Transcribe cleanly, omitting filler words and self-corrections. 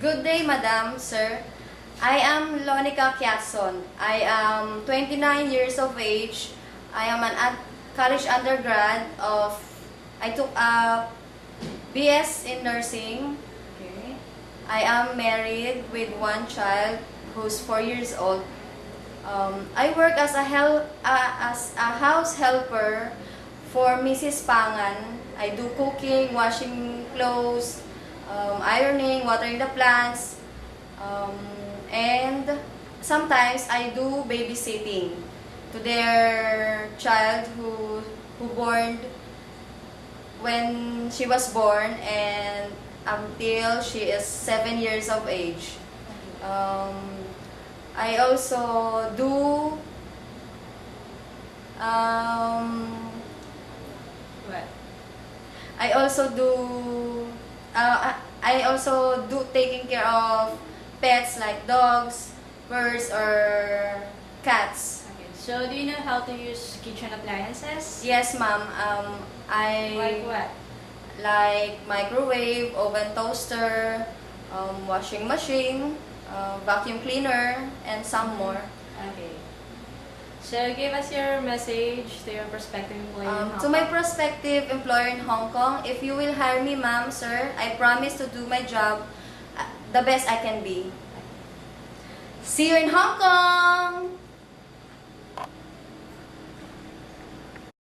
Good day, Madam, Sir. I am Lonica Kiatson. I am 29 years of age. I am an college undergrad of, I took a BS in nursing. Okay. I am married with one child who's 4 years old. I work as a house helper for Mrs. Pangan. I do cooking, washing clothes, ironing, watering the plants, and sometimes I do babysitting to their child who born when she was born and until she is 7 years of age. I also do What? I also do taking care of pets like dogs, birds, or cats. Okay. So, do you know how to use kitchen appliances? Yes, ma'am. Like what? Like microwave, oven toaster, washing machine, vacuum cleaner, and some more. Okay. So, give us your message to your prospective employer in Hong To my Kong. prospective employer in Hong Kong, if you will hire me, ma'am, sir, I promise to do my job the best I can be. See you in Hong Kong!